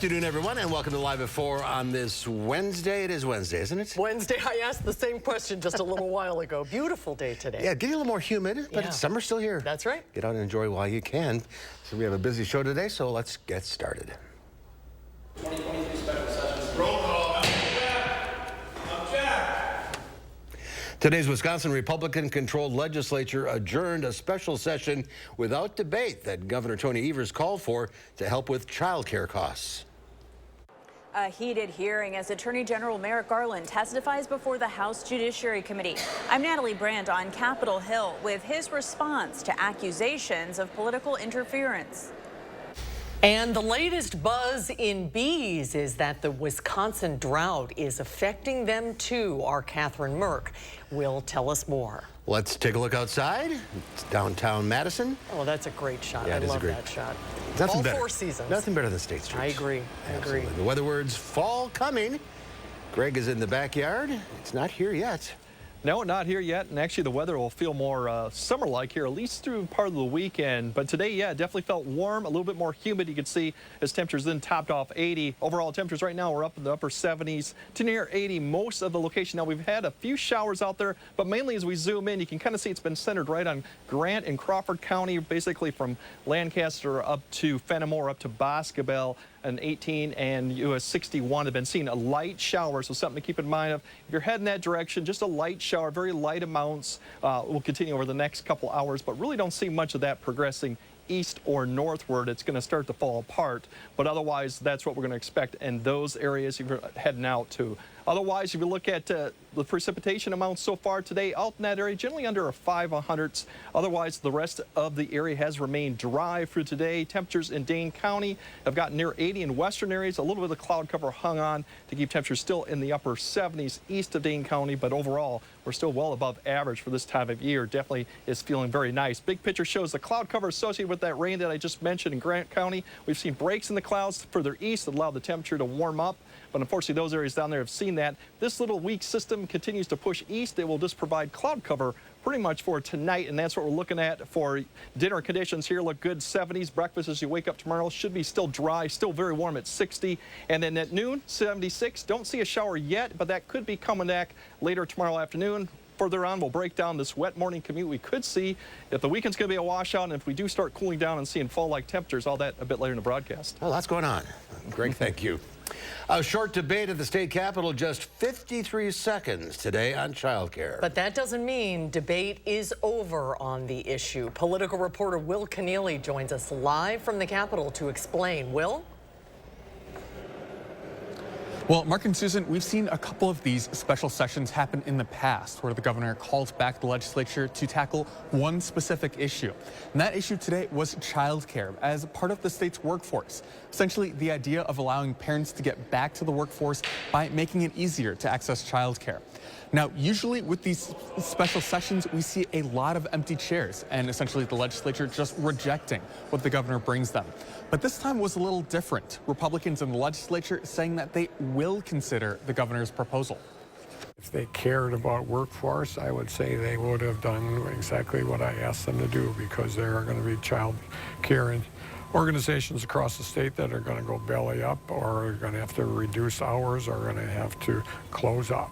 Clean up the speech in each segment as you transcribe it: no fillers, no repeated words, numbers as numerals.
afternoon, everyone, and welcome to Live at 4 on this Wednesday. It is Wednesday, isn't it? Wednesday. I asked the same question just a little while ago. Beautiful day today. Yeah, getting a little more humid, but Yeah. summer's still here. That's right. Get out and enjoy while you can. So we have a busy show today, so let's get started. 2023 special session. Roll call. Object. Today's Wisconsin Republican-controlled legislature adjourned a special session without debate that Governor Tony Evers called for to help with child care costs. A heated hearing as Attorney General Merrick Garland testifies before the House Judiciary Committee. I'm Natalie Brandt on Capitol Hill with his response to accusations of political interference. And the latest buzz in bees is that the Wisconsin drought is affecting them too. Our Catherine Merck will tell us more. Let's take a look outside. It's downtown Madison. Oh, that's a great shot. Yeah, I it is love great. that shot. Nothing All better. 4 seasons. Nothing better than State Street. I agree. I agree. Absolutely. The weather words, fall coming. Greg is in the backyard. It's not here yet. No, not here yet, and actually the weather will feel more summer-like here, at least through part of the weekend. But today, yeah, it definitely felt warm, a little bit more humid, you can see, as temperatures then topped off 80. Overall temperatures right now are up in the upper 70s to near 80 most of the location. Now, we've had a few showers out there, but mainly as we zoom in, you can kind of see it's been centered right on Grant and Crawford County, basically from Lancaster up to Fenimore, up to Boscobel. And 18 and US 61 have been seeing a light shower, so something to keep in mind of. If you're heading that direction, just a light shower, very light amounts will continue over the next couple hours, but really don't see much of that progressing east or northward. It's going to start to fall apart, but otherwise that's what we're going to expect in those areas if you're heading out to. Otherwise, if you look at the precipitation amounts so far today out in that area, generally under a 5/100. Otherwise, the rest of the area has remained dry through today. Temperatures in Dane County have gotten near 80 in western areas. A little bit of cloud cover hung on to keep temperatures still in the upper 70s east of Dane County, but overall, we're still well above average for this time of year. Definitely is feeling very nice. Big picture shows the cloud cover associated with that rain that I just mentioned in Grant County. We've seen breaks in the clouds further east that allow the temperature to warm up. But unfortunately, those areas down there have seen that. This little weak system continues to push east. It will just provide cloud cover pretty much for tonight, and that's what we're looking at for dinner conditions here. Look good, 70s. Breakfast as you wake up tomorrow should be still dry, still very warm at 60. And then at noon, 76. Don't see a shower yet, but that could be coming back later tomorrow afternoon. Further on, we'll break down this wet morning commute we could see. If the weekend's going to be a washout, and if we do start cooling down and seeing fall-like temperatures, all that a bit later in the broadcast. Oh, lots going on. Greg, thank you. A short debate at the state capitol, just 53 seconds today on childcare. But that doesn't mean debate is over on the issue. Political reporter Will Keneally joins us live from the Capitol to explain. Will? Well, Mark and Susan, we've seen a couple of these special sessions happen in the past where the governor calls back the legislature to tackle one specific issue. And that issue today was childcare as part of the state's workforce. Essentially, the idea of allowing parents to get back to the workforce by making it easier to access childcare. Now, usually with these special sessions, we see a lot of empty chairs and essentially the legislature just rejecting what the governor brings them. But this time was a little different. Republicans in the legislature saying that they will consider the governor's proposal. If they cared about workforce, I would say they would have done exactly what I asked them to do, because there are going to be child care and organizations across the state that are going to go belly up, or are going to have to reduce hours, or are going to have to close up.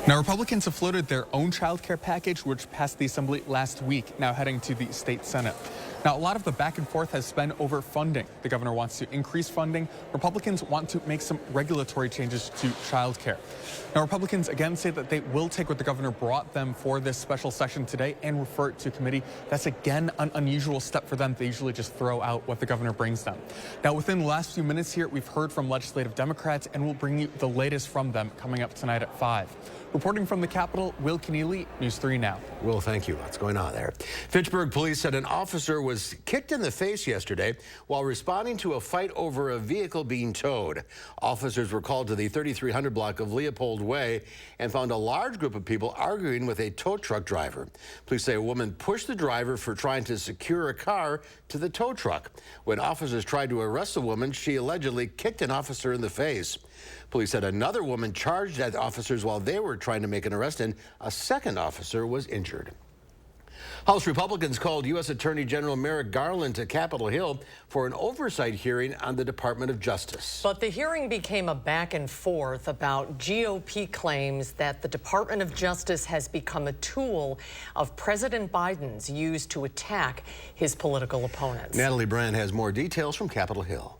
Now, Republicans have floated their own child care package, which passed the Assembly last week, now heading to the state Senate. Now, a lot of the back and forth has been over funding. The governor wants to increase funding. Republicans want to make some regulatory changes to child care. Now, Republicans again say that they will take what the governor brought them for this special session today and refer it to committee. That's again an unusual step for them. They usually just throw out what the governor brings them. Now, within the last few minutes here, we've heard from legislative Democrats, and we'll bring you the latest from them coming up tonight at 5. Reporting from the Capitol, Will Keneally, News 3 Now. Will, thank you. What's going on there? Fitchburg police said an officer was kicked in the face yesterday while responding to a fight over a vehicle being towed. Officers were called to the 3300 block of Leopold Way and found a large group of people arguing with a tow truck driver. Police say a woman pushed the driver for trying to secure a car to the tow truck. When officers tried to arrest the woman, she allegedly kicked an officer in the face. Police said another woman charged at officers while they were trying to make an arrest, and a second officer was injured. House Republicans called U.S. Attorney General Merrick Garland to Capitol Hill for an oversight hearing on the Department of Justice. But the hearing became a back and forth about GOP claims that the Department of Justice has become a tool of President Biden's used to attack his political opponents. Natalie Brand has more details from Capitol Hill.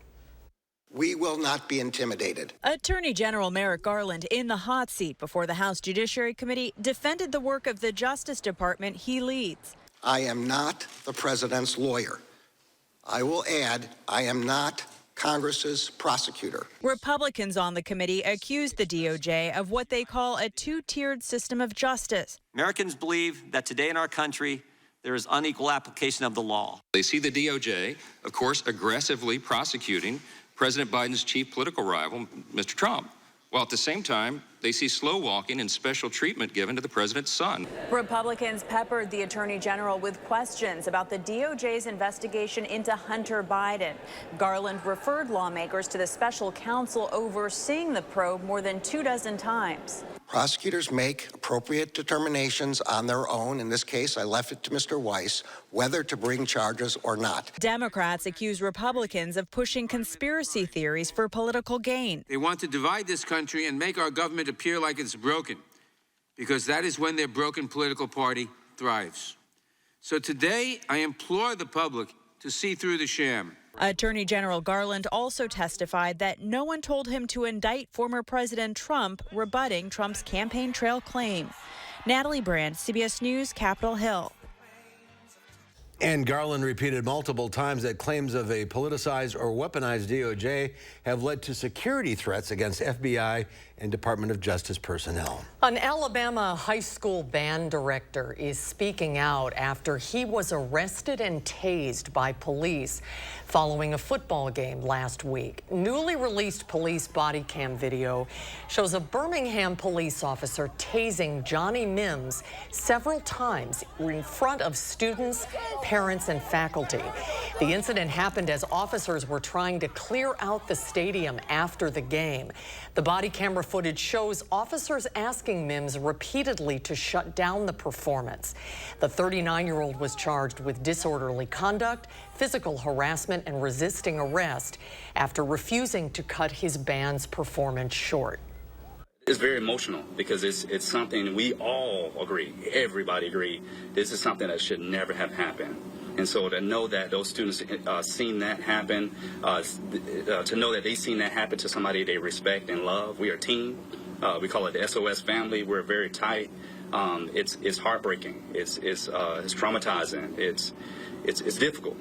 We will not be intimidated. Attorney General Merrick Garland, in the hot seat before the House Judiciary Committee, defended the work of the Justice Department he leads. I am not the president's lawyer. I will add, I am not Congress's prosecutor. Republicans on the committee accused the DOJ of what they call a two-tiered system of justice. Americans believe that today in our country, there is unequal application of the law. They see the DOJ, of course, aggressively prosecuting President Biden's chief political rival, Mr. Trump, while at the same time, they see slow walking and special treatment given to the president's son. Republicans peppered the attorney general with questions about the DOJ's investigation into Hunter Biden. Garland referred lawmakers to the special counsel overseeing the probe more than 24 times. Prosecutors make appropriate determinations on their own. In this case, I left it to Mr. Weiss whether to bring charges or not. Democrats accuse Republicans of pushing conspiracy theories for political gain. They want to divide this country and make our government appear like it's broken, because that is when their broken political party thrives. So today, I implore the public to see through the sham. Attorney General Garland also testified that no one told him to indict former President Trump, rebutting Trump's campaign trail claim. Natalie Brand, CBS News, Capitol Hill. And Garland repeated multiple times that claims of a politicized or weaponized DOJ have led to security threats against FBI and Department of Justice personnel. An Alabama high school band director is speaking out after he was arrested and tased by police following a football game last week. Newly released police body cam video shows a Birmingham police officer tasing Johnny Mims several times in front of students, parents, and faculty. The incident happened as officers were trying to clear out the stadium after the game. The body camera footage shows officers asking Mims repeatedly to shut down the performance. The 39-year-old was charged with disorderly conduct, physical harassment, and resisting arrest after refusing to cut his band's performance short. It's very emotional because it's something we all agree, everybody agree, this is something that should never have happened. And so to know that those students seen that happen, to know that they seen that happen to somebody they respect and love, we are a team. We call it the SOS family. We're very tight. It's heartbreaking. It's traumatizing. It's difficult.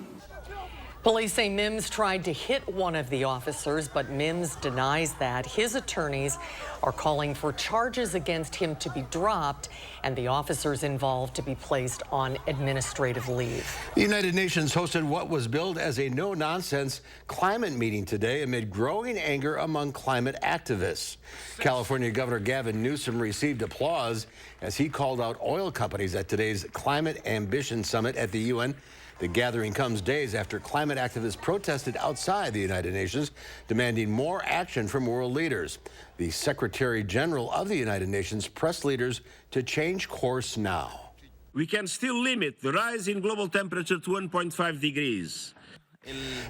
Police say Mims tried to hit one of the officers, but Mims denies that. His attorneys are calling for charges against him to be dropped and the officers involved to be placed on administrative leave. The United Nations hosted what was billed as a no-nonsense climate meeting today amid growing anger among climate activists. California Governor Gavin Newsom received applause as he called out oil companies at today's Climate Ambition Summit at the UN. The gathering comes days after climate activists protested outside the United Nations, demanding more action from world leaders. The Secretary General of the United Nations pressed leaders to change course now. We can still limit the rise in global temperature to 1.5 degrees.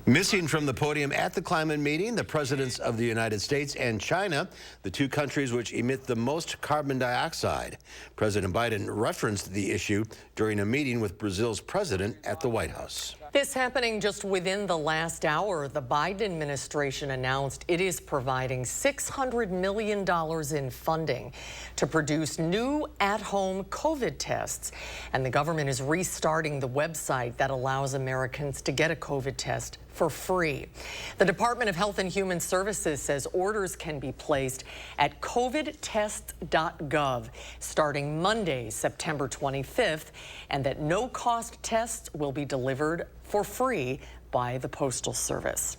Missing from the podium at the climate meeting, the presidents of the United States and China, the two countries which emit the most carbon dioxide. President Biden referenced the issue during a meeting with Brazil's president at the White House. This happening just within the last hour. The Biden administration announced it is providing $600 million in funding to produce new at-home COVID tests. And the government is restarting the website that allows Americans to get a COVID test for free. The Department of Health and Human Services says orders can be placed at covidtest.gov starting Monday, September 25th, and that no-cost tests will be delivered for free by the Postal Service.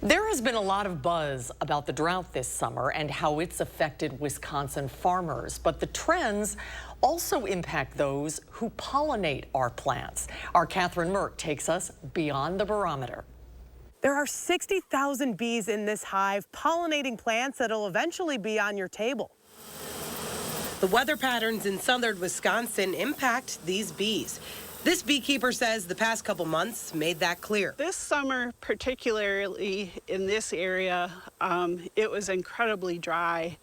There has been a lot of buzz about the drought this summer and how it's affected Wisconsin farmers, but the trends also impact those who pollinate our plants. Our Catherine Merck takes us beyond the barometer. There are 60,000 bees in this hive pollinating plants that'll eventually be on your table. The weather patterns in southern Wisconsin impact these bees. This beekeeper says the past couple months made that clear. This summer, particularly in this area, it was incredibly dry.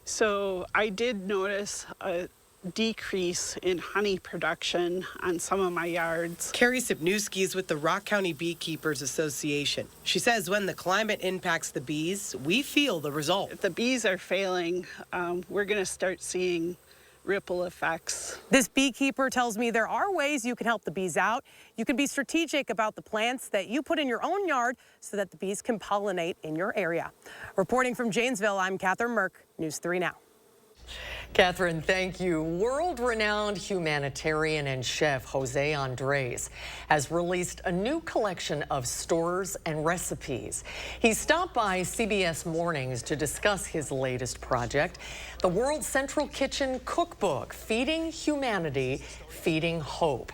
So I did notice a decrease in honey production on some of my yards. Carrie Sipniewski is with the Rock County Beekeepers Association. She says when the climate impacts the bees, we feel the result. If the bees are failing, we're going to start seeing ripple effects. This beekeeper tells me there are ways you can help the bees out. You can be strategic about the plants that you put in your own yard so that the bees can pollinate in your area. Reporting from Janesville, I'm Catherine Merck, News 3 Now. Catherine, thank you. World-renowned humanitarian and chef Jose Andres has released a new collection of stores and recipes. He stopped by CBS Mornings to discuss his latest project, the World Central Kitchen Cookbook, Feeding Humanity, Feeding Hope.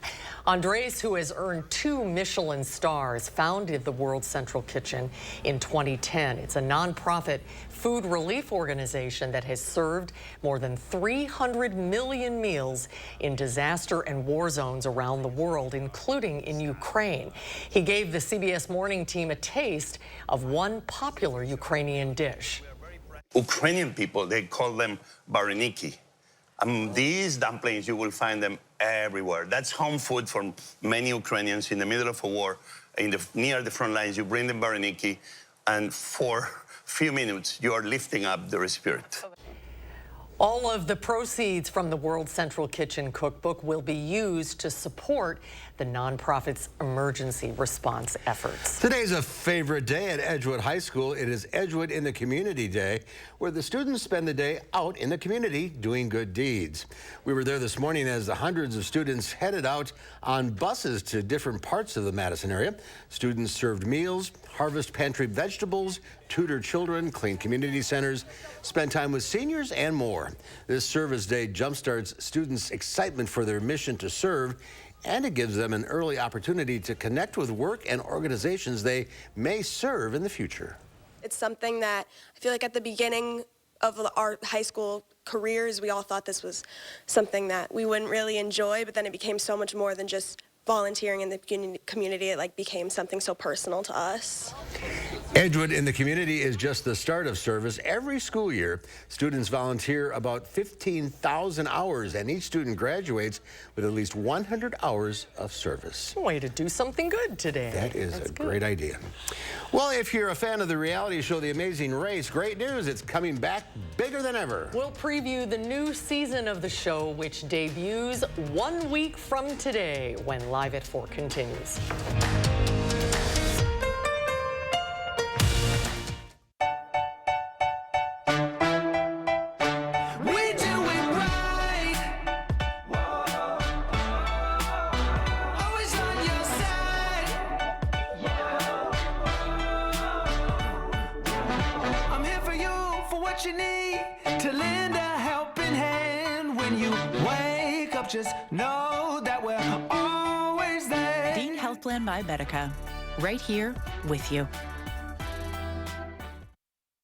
Andres, who has earned 2 Michelin stars, founded the World Central Kitchen in 2010. It's a nonprofit food relief organization that has served more than 300 million meals in disaster and war zones around the world, including in Ukraine. He gave the CBS Morning team a taste of one popular Ukrainian dish. Ukrainian people, they call them baraniki. These dumplings, you will find them everywhere. That's home food for many Ukrainians in the middle of a war, near the front lines. You bring them baraniki, and for few minutes, you are lifting up their spirit. All of the proceeds from the World Central Kitchen Cookbook will be used to support the nonprofit's emergency response efforts. Today's a favorite day at Edgewood High School. It is Edgewood in the Community Day, where the students spend the day out in the community doing good deeds. We were there this morning as the hundreds of students headed out on buses to different parts of the Madison area. Students served meals, harvest pantry vegetables, tutor children, clean community centers, spend time with seniors, and more. This service day jumpstarts students' excitement for their mission to serve, and it gives them an early opportunity to connect with work and organizations they may serve in the future. It's something that I feel like at the beginning of our high school careers, we all thought this was something that we wouldn't really enjoy, but then it became so much more than just volunteering in the community. It became something so personal to us. Edgewood in the Community is just the start of service. Every school year, students volunteer about 15,000 hours, and each student graduates with at least 100 hours of service. Way to do something good today. That is a great idea. Well, if you're a fan of the reality show The Amazing Race, great news. It's coming back bigger than ever. We'll preview the new season of the show, which debuts 1 week from today when Live at 4 continues. You need to lend a helping hand when you wake up. Just know that we're always there. Dean Health Plan by Medica, right here with you.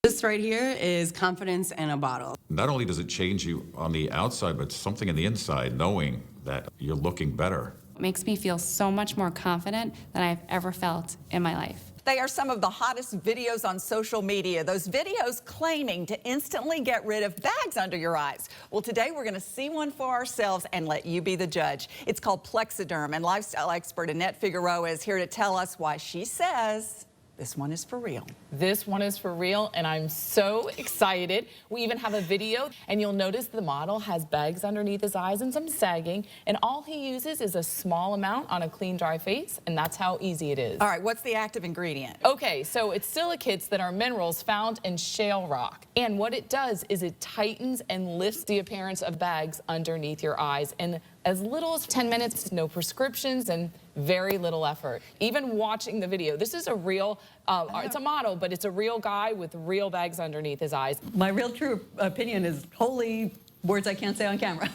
This right here is confidence in a bottle. Not only does it change you on the outside, but something in the inside, knowing that you're looking better. It makes me feel so much more confident than I've ever felt in my life. They are some of the hottest videos on social media. Those videos claiming to instantly get rid of bags under your eyes. Well, today we're going to see one for ourselves and let you be the judge. It's called Plexiderm, and lifestyle expert Annette Figueroa is here to tell us why she says this one is for real. This one is for real, and I'm so excited. We even have a video, and you'll notice the model has bags underneath his eyes and some sagging, and all he uses is a small amount on a clean, dry face, and that's how easy it is. All right, what's the active ingredient? Okay, so it's silicates that are minerals found in shale rock, and what it does is it tightens and lifts the appearance of bags underneath your eyes, and as little as 10 minutes, no prescriptions, and very little effort. Even watching the video, this is a real, it's a model, but it's a real guy with real bags underneath his eyes. My real true opinion is holy words I can't say on camera.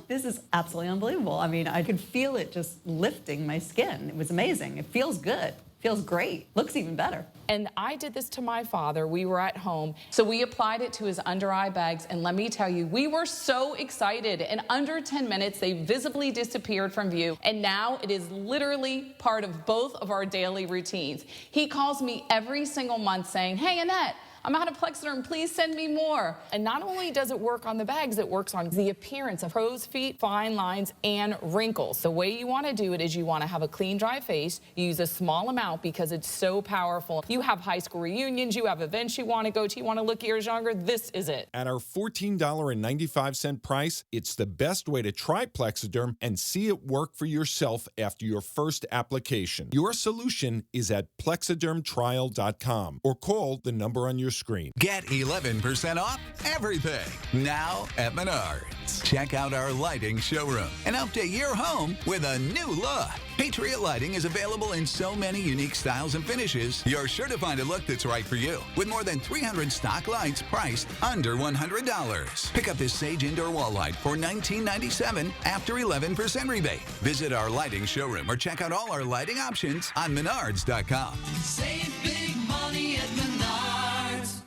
This is absolutely unbelievable. I mean, I could feel it just lifting my skin. It was amazing. It feels good. Feels great. Looks even better. And I did this to my father. We were at home. So we applied it to his under eye bags. And let me tell you, we were so excited. In under 10 minutes, they visibly disappeared from view. And now it is literally part of both of our daily routines. He calls me every single month saying, "Hey, Annette, I'm out of Plexiderm, please send me more." And not only does it work on the bags, it works on the appearance of crow's feet, fine lines, and wrinkles. The way you want to do it is you want to have a clean, dry face. You use a small amount because it's so powerful. You have high school reunions, you have events you want to go to, you want to look years younger, this is it. At our $14.95 price, it's the best way to try Plexiderm and see it work for yourself after your first application. Your solution is at plexidermtrial.com or call the number on your screen. Get 11% off everything now at Menards. Check out our lighting showroom and update your home with a new look. Patriot Lighting is available in so many unique styles and finishes, you're sure to find a look that's right for you. With more than 300 stock lights priced under $100. Pick up this Sage indoor wall light for $19.97 after 11% rebate. Visit our lighting showroom or check out all our lighting options on Menards.com. Save big money at Menards.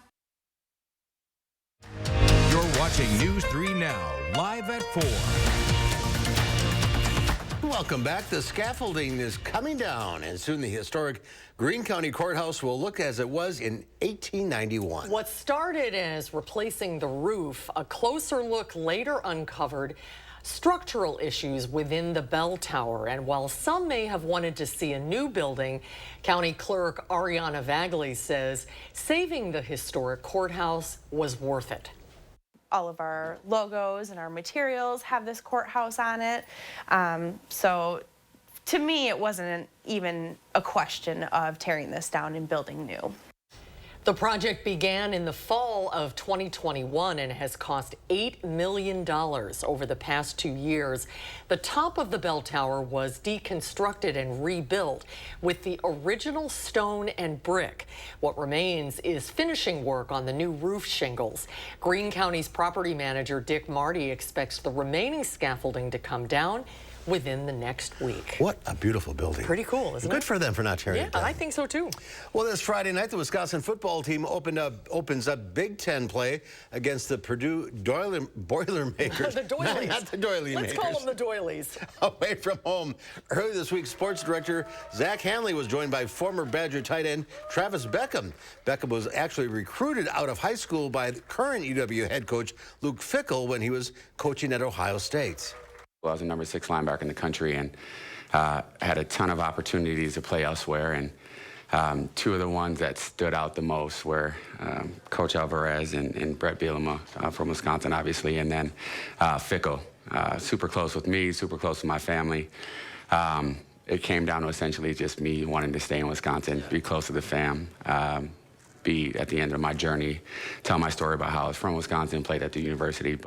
You're watching News 3 Now, live at 4. Welcome back. The scaffolding is coming down, and soon the historic Greene County Courthouse will look as it was in 1891. What started as replacing the roof, a closer look later uncovered structural issues within the bell tower. And while some may have wanted to see a new building, County Clerk Ariana Vagley says saving the historic courthouse was worth it. All of our logos and our materials have this courthouse on it. So to me, it wasn't even a question of tearing this down and building new. The project began in the fall of 2021 and has cost $8 million over the past 2 years. The top of the bell tower was deconstructed and rebuilt with the original stone and brick. What remains is finishing work on the new roof shingles. Greene County's property manager, Dick Marty, expects the remaining scaffolding to come down within the next week. What a beautiful building. Pretty cool, isn't it? Good for them for not tearing it down. Yeah, I think so too. Well, this Friday night, the Wisconsin football team opens up Big Ten play against the Purdue Boilermakers. The doilies. Not the Doily Let's makers. call them the doilies. Away from home. Earlier this week, sports director Zach Hanley was joined by former Badger tight end Travis Beckham. Beckham was actually recruited out of high school by the current UW head coach Luke Fickell when he was coaching at Ohio State. I was the number 6 linebacker in the country and had a ton of opportunities to play elsewhere. And 2 of the ones that stood out the most were Coach Alvarez and Brett Bielema from Wisconsin, obviously, and then Fickell. Super close with me, super close with my family. It came down to essentially just me wanting to stay in Wisconsin, be close to the fam, be at the end of my journey, tell my story about how I was from Wisconsin, played at the university.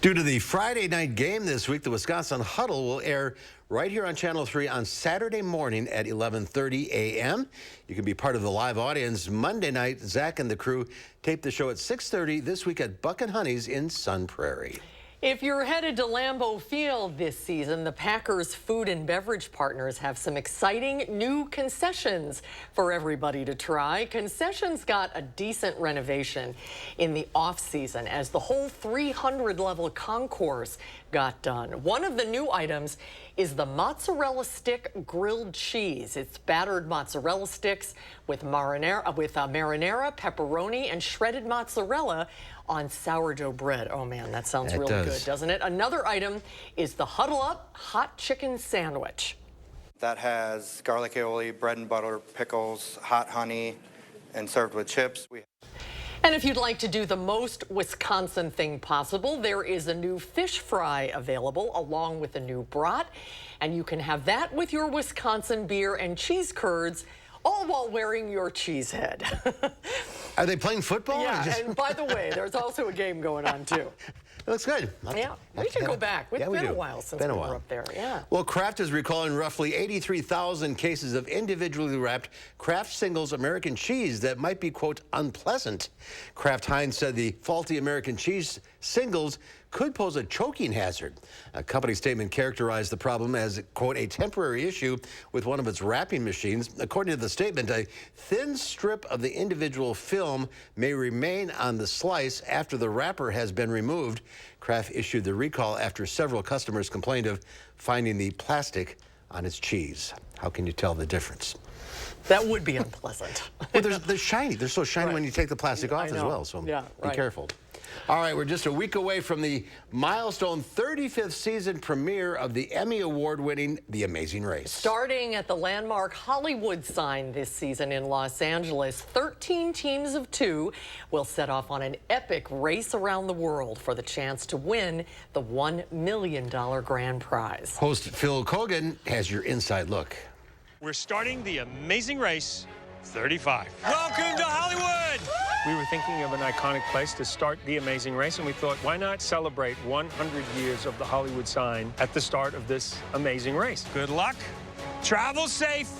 Due to the Friday night game this week, the Wisconsin Huddle will air right here on Channel 3 on Saturday morning at 11:30 a.m. You can be part of the live audience. Monday night, Zach and the crew tape the show at 6:30 this week at Buck and Honey's in Sun Prairie. If you're headed to Lambeau Field this season, the Packers food and beverage partners have some exciting new concessions for everybody to try. Concessions got a decent renovation in the off-season as the whole 300-level concourse got done. One of the new items is the mozzarella stick grilled cheese. It's battered mozzarella sticks with marinara, pepperoni, and shredded mozzarella on sourdough bread. Oh man, that sounds really good, doesn't it? Another item is the Huddle Up hot chicken sandwich. That has garlic aioli, bread and butter, pickles, hot honey, and served with chips. And if you'd like to do the most Wisconsin thing possible, there is a new fish fry available along with a new brat. And you can have that with your Wisconsin beer and cheese curds, all while wearing your cheese head. Are they playing football? Yeah, and by the way, there's also a game going on too. It looks good. Yeah, we should go back. It's been a while since we were up there. Yeah. Well, Kraft is recalling roughly 83,000 cases of individually wrapped Kraft Singles American cheese that might be, quote, unpleasant. Kraft Heinz said the faulty American cheese singles could pose a choking hazard. A company statement characterized the problem as, quote, a temporary issue with one of its wrapping machines. According to the statement, a thin strip of the individual film may remain on the slice after the wrapper has been removed. Kraft issued the recall after several customers complained of finding the plastic on its cheese. How can you tell the difference? That would be unpleasant. Well, they're shiny. They're so shiny when you take the plastic off as well, so be careful. All right, we're just a week away from the milestone 35th season premiere of the Emmy Award-winning The Amazing Race. Starting at the landmark Hollywood sign this season in Los Angeles, 13 teams of 2 will set off on an epic race around the world for the chance to win the $1 million grand prize. Host Phil Kogan has your inside look. We're starting the Amazing Race 35. Welcome to Hollywood! We were thinking of an iconic place to start the Amazing Race, and we thought, why not celebrate 100 years of the Hollywood sign at the start of this amazing race? Good luck, travel safe,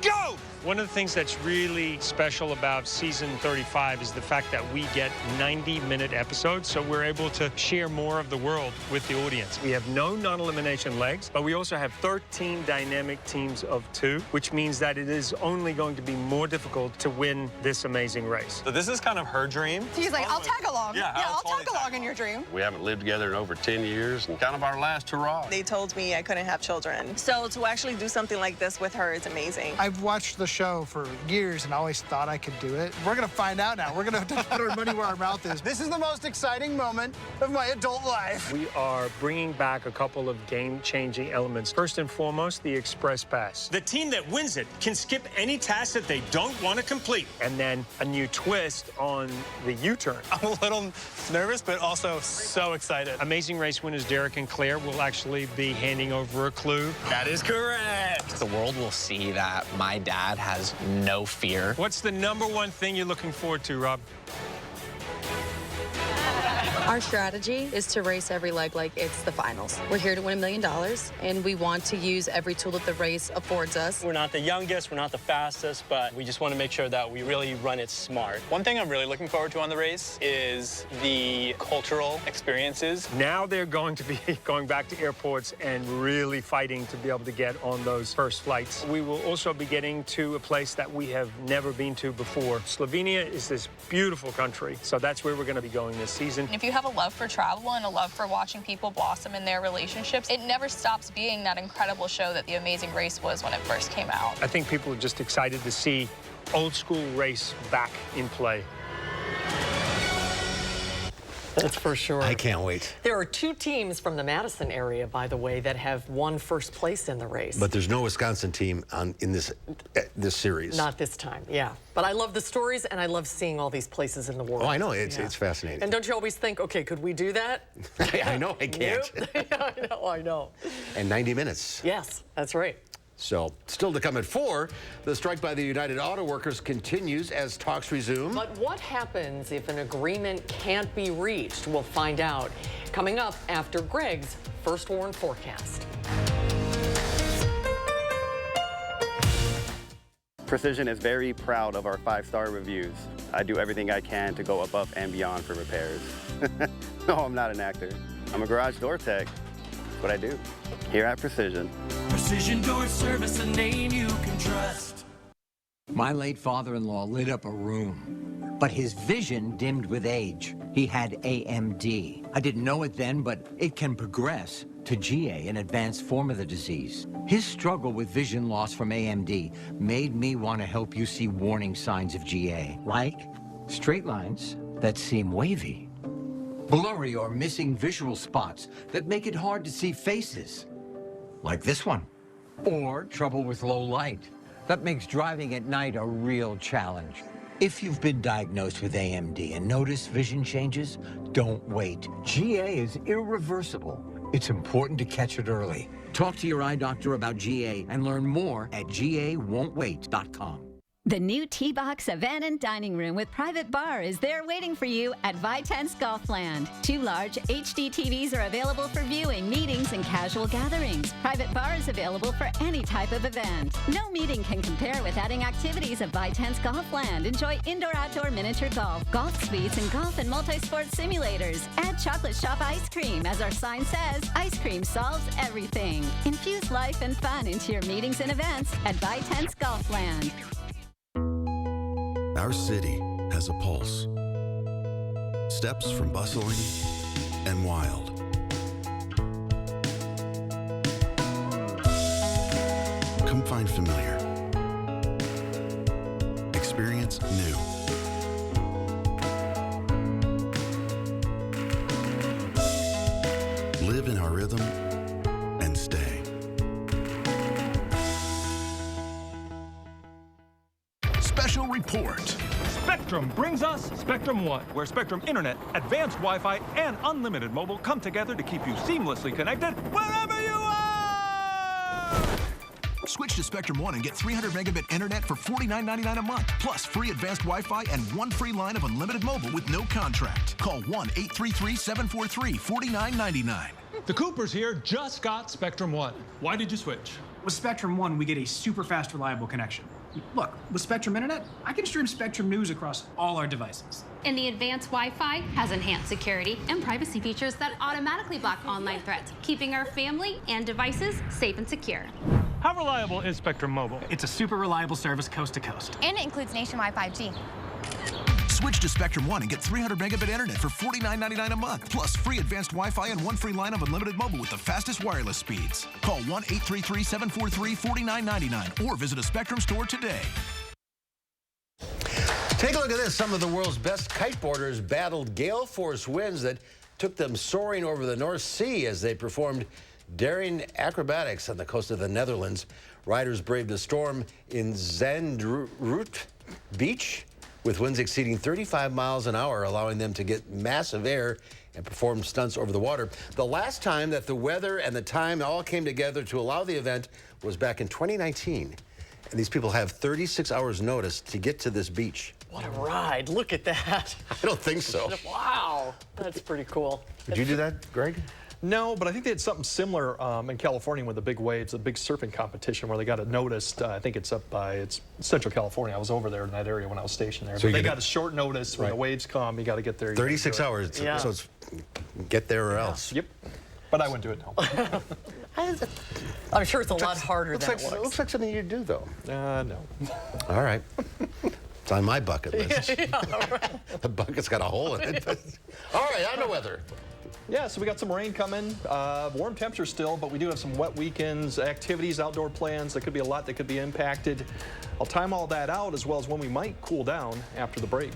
go! One of the things that's really special about season 35 is the fact that we get 90-minute episodes, so we're able to share more of the world with the audience. We have no non-elimination legs, but we also have 13 dynamic teams of 2, which means that it is only going to be more difficult to win this amazing race. So this is kind of her dream. So he's like, I'll tag along. Yeah, I'll tag along in your dream. We haven't lived together in over 10 years, and kind of our last hurrah. They told me I couldn't have children. So to actually do something like this with her is amazing. I've watched the show for years and always thought I could do it. We're gonna find out now. We're gonna have to put our money where our mouth is. This is the most exciting moment of my adult life. We are bringing back a couple of game-changing elements. First and foremost, the Express Pass. The team that wins it can skip any task that they don't want to complete. And then a new twist on the U-turn. I'm a little nervous, but also so excited. Amazing Race winners Derek and Claire will actually be handing over a clue. That is correct. The world will see that my dad has no fear. What's the #1 thing you're looking forward to, Rob? Our strategy is to race every leg like it's the finals. We're here to win $1 million, and we want to use every tool that the race affords us. We're not the youngest, we're not the fastest, but we just want to make sure that we really run it smart. One thing I'm really looking forward to on the race is the cultural experiences. Now they're going to be going back to airports and really fighting to be able to get on those first flights. We will also be getting to a place that we have never been to before. Slovenia is this beautiful country, so that's where we're going to be going this season. If you have a love for travel and a love for watching people blossom in their relationships, it never stops being that incredible show that The Amazing Race was when it first came out. I think people are just excited to see old school race back in play. That's for sure. I can't wait. There are 2 teams from the Madison area, by the way, that have won first place in the race. But there's no Wisconsin team in this series. Not this time, yeah. But I love the stories, and I love seeing all these places in the world. Oh, I know. It's fascinating. And don't you always think, okay, could we do that? I know I can't. Nope. I know. And 90 minutes. Yes, that's right. So, still to come at 4, the strike by the United Auto Workers continues as talks resume. But what happens if an agreement can't be reached? We'll find out coming up after Greg's First Warn forecast. Precision is very proud of our 5-star reviews. I do everything I can to go above and beyond for repairs. No, I'm not an actor. I'm a garage door tech. That's what I do here at Precision. Precision Door Service, a name you can trust. My late father-in-law lit up a room, but his vision dimmed with age. He had AMD. I didn't know it then, but it can progress to GA, an advanced form of the disease. His struggle with vision loss from AMD made me want to help you see warning signs of GA, like straight lines that seem wavy, blurry or missing visual spots that make it hard to see faces, like this one, or trouble with low light. That makes driving at night a real challenge. If you've been diagnosed with AMD and notice vision changes, don't wait. GA is irreversible. It's important to catch it early. Talk to your eye doctor about GA and learn more at GAWon'tWait.com. The new T-Box Savannah and Dining Room with private bar is there waiting for you at Vitense Golfland. 2 large HD TVs are available for viewing, meetings, and casual gatherings. Private bar is available for any type of event. No meeting can compare with adding activities at Vitense Golfland. Enjoy indoor-outdoor miniature golf, golf suites, and golf and multi-sport simulators. Add chocolate shop ice cream. As our sign says, ice cream solves everything. Infuse life and fun into your meetings and events at Vitense Golfland. Our city has a pulse. Steps from bustling and wild. Come find familiar. Experience new. Live in our rhythm and stay. Special report. Spectrum brings us Spectrum One, where Spectrum Internet, advanced Wi-Fi, and unlimited mobile come together to keep you seamlessly connected wherever you are! Switch to Spectrum One and get 300 megabit internet for $49.99 a month, plus free advanced Wi-Fi and 1 free line of unlimited mobile with no contract. Call 1-833-743-4999. The Coopers here just got Spectrum One. Why did you switch? With Spectrum One, we get a super fast, reliable connection. Look, with Spectrum Internet, I can stream Spectrum News across all our devices. And the advanced Wi-Fi has enhanced security and privacy features that automatically block online threats, keeping our family and devices safe and secure. How reliable is Spectrum Mobile? It's a super reliable service coast to coast. And it includes nationwide 5G. Switch to Spectrum One and get 300 megabit internet for $49.99 a month, plus free advanced Wi-Fi and 1 free line of unlimited mobile with the fastest wireless speeds. Call 1-833-743-4999 or visit a Spectrum store today. Take a look at this. Some of the world's best kiteboarders battled gale force winds that took them soaring over the North Sea as they performed daring acrobatics on the coast of the Netherlands. Riders braved the storm in Zandvoort Beach, with winds exceeding 35 miles an hour, allowing them to get massive air and perform stunts over the water. The last time that the weather and the time all came together to allow the event was back in 2019. And these people have 36 hours notice to get to this beach. What a ride. Look at that. I don't think so. Wow. That's pretty cool. Did you do that, Greg? No, but I think they had something similar in California with the big waves, a big surfing competition where they got it noticed. I think it's up by Central California. I was over there in that area when I was stationed there. So but they got a short notice when the waves come. You got to get there. 36 hours. Yeah. So it's get there or else. Yep. But I wouldn't do it, no. I'm sure it's a lot harder than it looks. It looks like something you do, though. No. All right. It's on my bucket list. Yeah, right. The bucket's got a hole in it. All right, on to weather. Yeah, so we got some rain coming, warm temperatures still, but we do have some wet weekends, activities, outdoor plans. There could be a lot that could be impacted. I'll time all that out as well as when we might cool down after the break.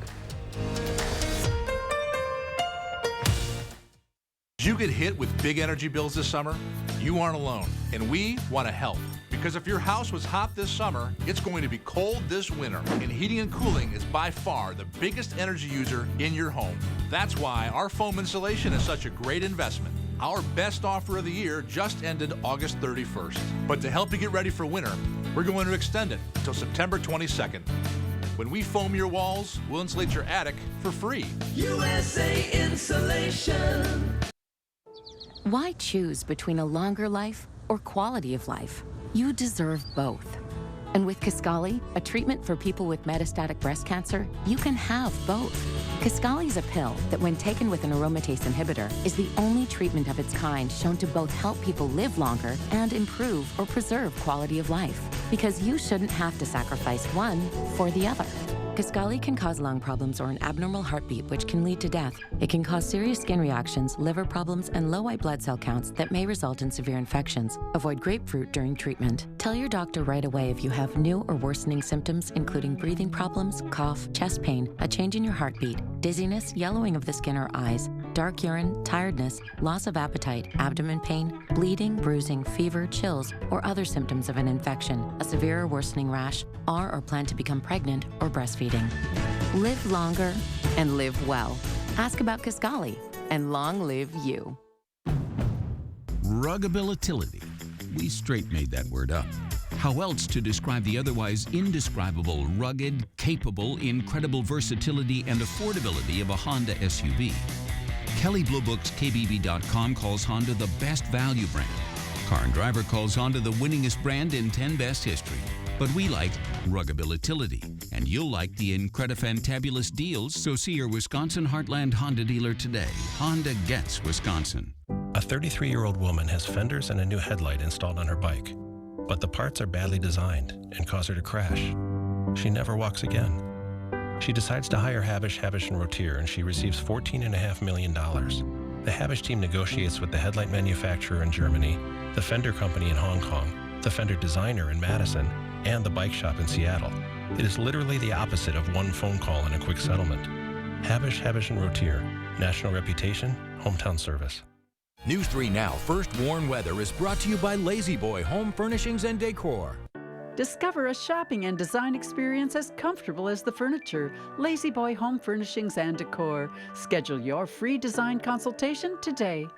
Did you get hit with big energy bills this summer? You aren't alone, and we want to help. Because if your house was hot this summer, it's going to be cold this winter. And heating and cooling is by far the biggest energy user in your home. That's why our foam insulation is such a great investment. Our best offer of the year just ended August 31st. But to help you get ready for winter, we're going to extend it until September 22nd. When we foam your walls, we'll insulate your attic for free. USA Insulation. Why choose between a longer life or quality of life? You deserve both. And with Kisqali, a treatment for people with metastatic breast cancer, you can have both. Kisqali is a pill that, when taken with an aromatase inhibitor, is the only treatment of its kind shown to both help people live longer and improve or preserve quality of life. Because you shouldn't have to sacrifice one for the other. Kisqali can cause lung problems or an abnormal heartbeat, which can lead to death. It can cause serious skin reactions, liver problems, and low white blood cell counts that may result in severe infections. Avoid grapefruit during treatment. Tell your doctor right away if you have new or worsening symptoms, including breathing problems, cough, chest pain, a change in your heartbeat, dizziness, yellowing of the skin or eyes, dark urine, tiredness, loss of appetite, abdomen pain, bleeding, bruising, fever, chills, or other symptoms of an infection, a severe or worsening rash, are or plan to become pregnant or breastfeeding. Live longer and live well. Ask about Kisqali, and long live you. Ruggability. We straight made that word up. How else to describe the otherwise indescribable, rugged, capable, incredible versatility and affordability of a Honda SUV? Kelley Blue Book's KBB.com calls Honda the best value brand. Car and Driver calls Honda the winningest brand in 10 best history. But we like ruggability, and you'll like the incredifantabulous deals, so see your Wisconsin Heartland Honda dealer today. Honda gets Wisconsin. A 33-year-old woman has fenders and a new headlight installed on her bike, but the parts are badly designed and cause her to crash. She never walks again. She decides to hire Habish, & Rotier, and she receives $14.5 million. The Habish team negotiates with the headlight manufacturer in Germany, the fender company in Hong Kong, the fender designer in Madison, and the bike shop in Seattle. It is literally the opposite of one phone call and a quick settlement. Habish, & Rotier, national reputation, hometown service. News 3 Now First Warn Weather is brought to you by Lazy Boy Home Furnishings and Decor. Discover a shopping and design experience as comfortable as the furniture. Lazy Boy Home Furnishings and Decor. Schedule your free design consultation today.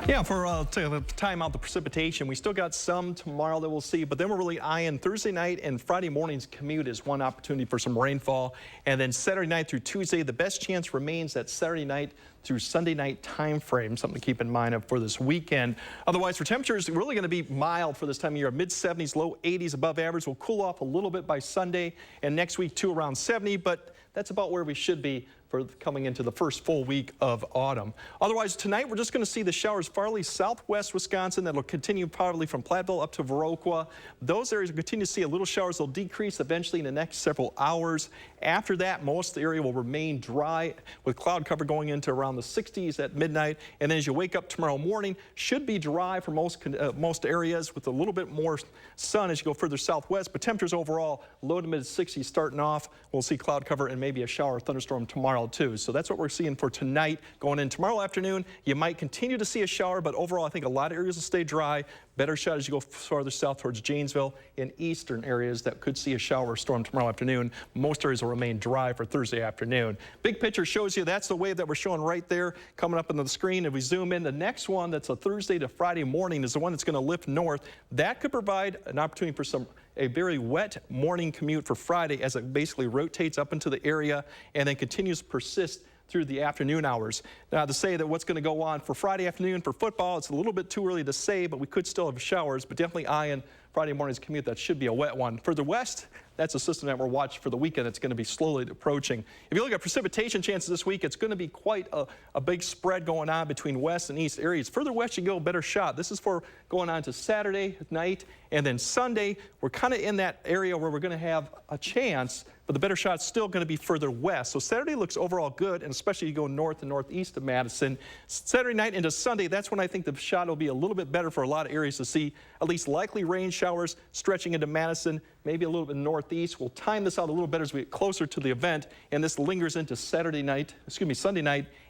Yeah, for to time out the precipitation, we still got some tomorrow that we'll see, but then we're really eyeing Thursday night and Friday morning's commute as one opportunity for some rainfall. And then Saturday night through Tuesday, the best chance remains that Saturday night through Sunday night time frame, something to keep in mind for this weekend. Otherwise, for temperatures, really going to be mild for this time of year. Mid-70s, low 80s above average. We'll cool off a little bit by Sunday, and next week too around 70, but that's about where we should be for coming into the first full week of autumn. Otherwise, tonight we're just going to see the showers farly southwest Wisconsin. That'll continue probably from Platteville up to Viroqua. Those areas will continue to see a little showers. They'll decrease eventually in the next several hours. After that, most of the area will remain dry with cloud cover going into around the 60s at midnight. And then as you wake up tomorrow morning, should be dry for most areas with a little bit more sun as you go further southwest. But temperatures overall low to mid 60s starting off. We'll see cloud cover and maybe a shower or thunderstorm tomorrow too. So that's what we're seeing for tonight. Going in tomorrow afternoon, you might continue to see a shower, but overall I think a lot of areas will stay dry. Better shot as you go farther south towards Janesville. In eastern areas that could see a shower or storm tomorrow afternoon. Most areas will remain dry for Thursday afternoon. Big picture shows you that's the wave that we're showing right there coming up on the screen. If we zoom in, the next one that's a Thursday to Friday morning is the one that's going to lift north. That could provide an opportunity for a very wet morning commute for Friday as it basically rotates up into the area and then continues to persist through the afternoon hours. Now, to say that what's going to go on for Friday afternoon for football, it's a little bit too early to say, but we could still have showers, but definitely eyeing Friday morning's commute. That should be a wet one. Further west, that's a system that we're watching for the weekend that's going to be slowly approaching. If you look at precipitation chances this week, it's going to be quite a big spread going on between west and east areas. Further west you go, better shot. This is for going on to Saturday night, and then Sunday, we're kind of in that area where we're going to have a chance, but the better shot's still going to be further west. So Saturday looks overall good, and especially you go north and northeast of Madison. Saturday night into Sunday, that's when I think the shot will be a little bit better for a lot of areas to see at least likely rain showers stretching into Madison, maybe a little bit northeast. We'll time this out a little better as we get closer to the event, and this lingers into Sunday night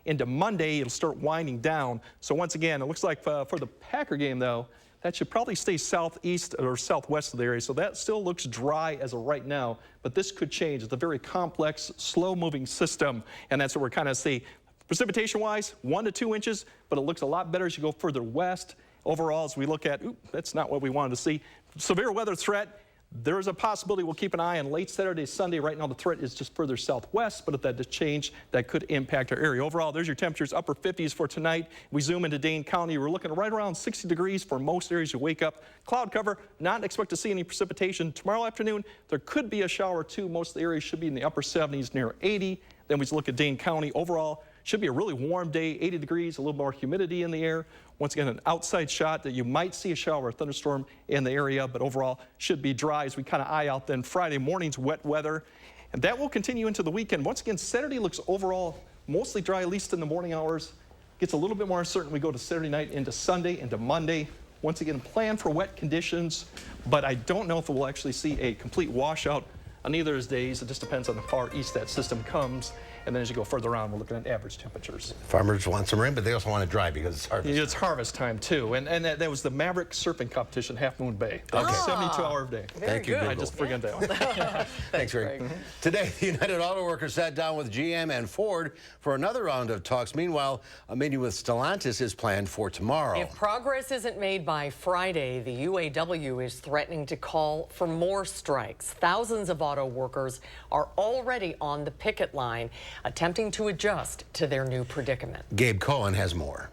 into Monday. It'll start winding down. So once again, it looks like for the Packer game, though, that should probably stay southeast or southwest of the area. So that still looks dry as of right now, but this could change. It's a very complex, slow-moving system, and that's what we're kind of seeing. Precipitation-wise, 1 to 2 inches, but it looks a lot better as you go further west. Overall, as we look at, that's not what we wanted to see. Severe weather threat. There is a possibility we'll keep an eye on late Saturday, Sunday. Right now, the threat is just further southwest, but if that does change, that could impact our area. Overall, there's your temperatures, upper 50s for tonight. We zoom into Dane County. We're looking right around 60 degrees for most areas. You wake up, cloud cover, not expect to see any precipitation. Tomorrow afternoon, there could be a shower or two. Most of the areas should be in the upper 70s, near 80. Then we look at Dane County. Overall, should be a really warm day, 80 degrees, a little more humidity in the air. Once again, an outside shot that you might see a shower or thunderstorm in the area, but overall should be dry as we kind of eye out then Friday morning's wet weather. And that will continue into the weekend. Once again, Saturday looks overall mostly dry, at least in the morning hours. Gets a little bit more uncertain. We go to Saturday night into Sunday, into Monday. Once again, plan for wet conditions, but I don't know if we'll actually see a complete washout on either of those days. It just depends on how far east that system comes. And then as you go further on, we're looking at average temperatures. Farmers want some rain, but they also want it dry because it's harvest. It's harvest time, too. And that was the Maverick surfing competition, Half Moon Bay. Okay. 72-hour day. Thank you, Google. I just forgot that one. Thanks, Greg. Today, the United Auto Workers sat down with GM and Ford for another round of talks. Meanwhile, a meeting with Stellantis is planned for tomorrow. If progress isn't made by Friday, the UAW is threatening to call for more strikes. Thousands of auto workers are already on the picket line, attempting to adjust to their new predicament. Gabe Cohen has more.